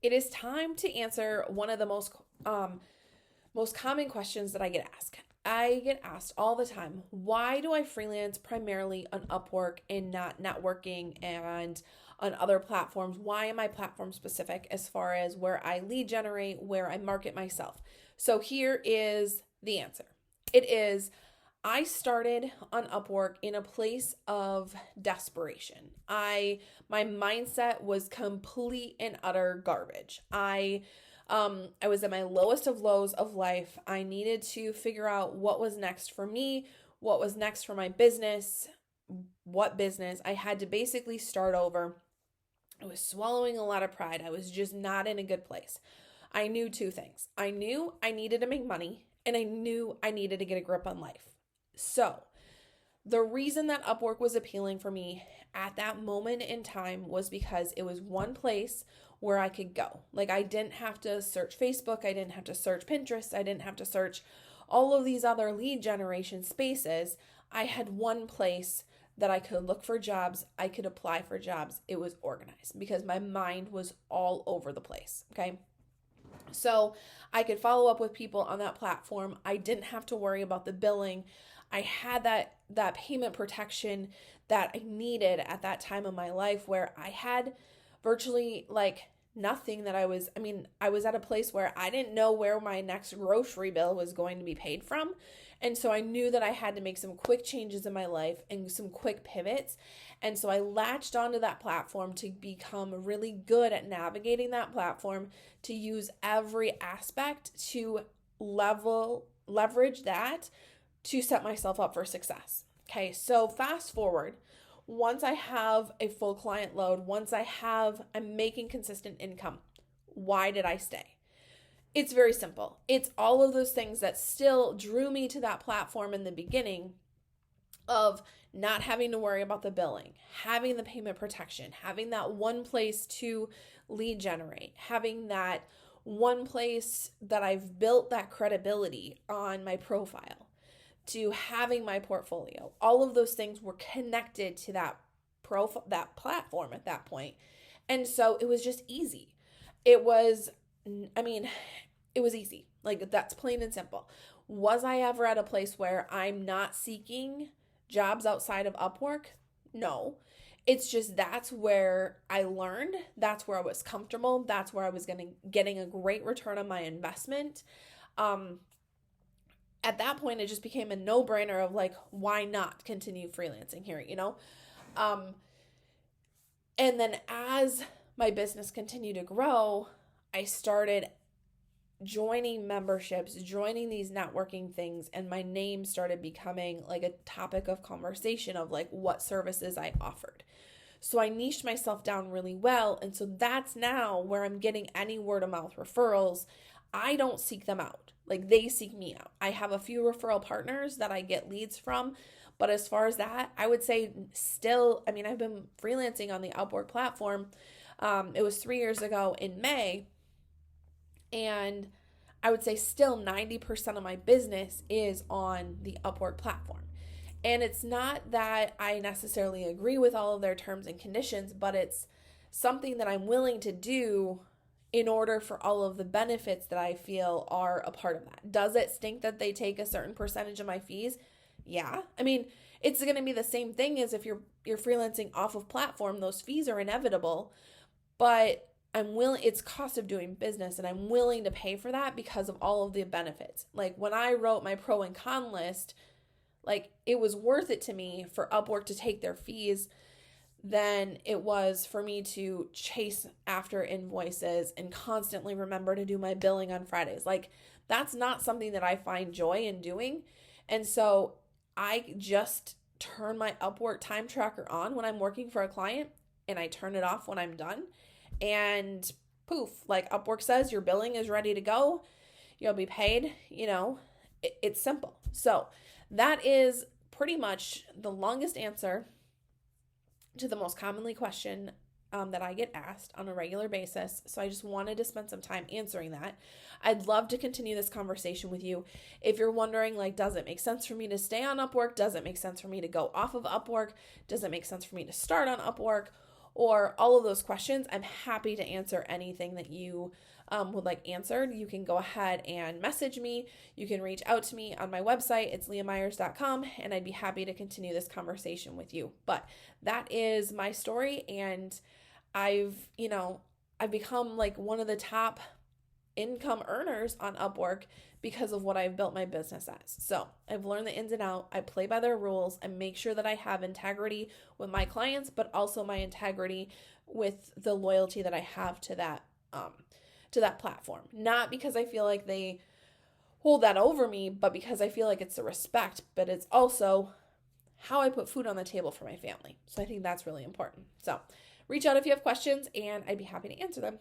It is time to answer one of the most common questions that I get asked. I get asked all the time, why do I freelance primarily on Upwork and not networking and on other platforms? Why am I platform specific as far as where I lead generate, where I market myself? So here is the answer. It is I started on Upwork in a place of desperation. My mindset was complete and utter garbage. I was at my lowest of lows of life. I needed to figure out what was next for me, what was next for my business, what business. I had to basically start over. I was swallowing a lot of pride. I was just not in a good place. I knew two things. I knew I needed to make money, and I knew I needed to get a grip on life. So, the reason that Upwork was appealing for me at that moment in time was because it was one place where I could go. Like, I didn't have to search Facebook, I didn't have to search Pinterest, I didn't have to search all of these other lead generation spaces. I had one place that I could look for jobs, I could apply for jobs. It was organized because my mind was all over the place. Okay. So I could follow up with people on that platform. I didn't have to worry about the billing. I had that payment protection that I needed at that time of my life where I had virtually like nothing that I was at a place where I didn't know where my next grocery bill was going to be paid from. And so I knew that I had to make some quick changes in my life and some quick pivots. And so I latched onto that platform to become really good at navigating that platform, to use every aspect to leverage that to set myself up for success. Okay, so fast forward, once I have a full client load, I'm making consistent income, why did I stay? It's very simple. It's all of those things that still drew me to that platform in the beginning of not having to worry about the billing, having the payment protection, having that one place to lead generate, having that one place that I've built that credibility on my profile, to having my portfolio. All of those things were connected to that platform at that point. And so it was just easy. It was I mean, it was easy. Like, that's plain and simple. Was I ever at a place where I'm not seeking jobs outside of Upwork? No. It's just that's where I learned. That's where I was comfortable. That's where I was getting a great return on my investment. At that point, it just became a no-brainer of like, why not continue freelancing here, you know? And then as my business continued to grow, I started joining memberships, joining these networking things, and my name started becoming like a topic of conversation of like what services I offered. So I niched myself down really well. And so that's now where I'm getting any word of mouth referrals. I don't seek them out. Like, they seek me out. I have a few referral partners that I get leads from. But as far as that, I would say still, I've been freelancing on the Upwork platform. It was 3 years ago in May. And I would say still 90% of my business is on the Upwork platform. And it's not that I necessarily agree with all of their terms and conditions, but it's something that I'm willing to do in order for all of the benefits that I feel are a part of that. Does it stink that they take a certain percentage of my fees? Yeah. It's going to be the same thing as if you're freelancing off of platform. Those fees are inevitable, but it's cost of doing business, and I'm willing to pay for that because of all of the benefits. Like, when I wrote my pro and con list, like, it was worth it to me for Upwork to take their fees than it was for me to chase after invoices and constantly remember to do my billing on Fridays. Like, that's not something that I find joy in doing. And so I just turn my Upwork time tracker on when I'm working for a client, and I turn it off when I'm done. And poof, like Upwork says, your billing is ready to go. You'll be paid. It's simple. So that is pretty much the longest answer to the most commonly question that I get asked on a regular basis. So I just wanted to spend some time answering that. I'd love to continue this conversation with you. If you're wondering, like, does it make sense for me to stay on Upwork? Does it make sense for me to go off of Upwork? Does it make sense for me to start on Upwork? or all of those questions, I'm happy to answer anything that you would like answered. You can go ahead and message me. You can reach out to me on my website. It's leahmyers.com, and I'd be happy to continue this conversation with you. But that is my story, and I've become like one of the top income earners on Upwork because of what I've built my business as. So I've learned the ins and outs. I play by their rules and make sure that I have integrity with my clients, but also my integrity with the loyalty that I have to that platform. Not because I feel like they hold that over me, but because I feel like it's the respect, but it's also how I put food on the table for my family. So I think that's really important. So reach out if you have questions, and I'd be happy to answer them.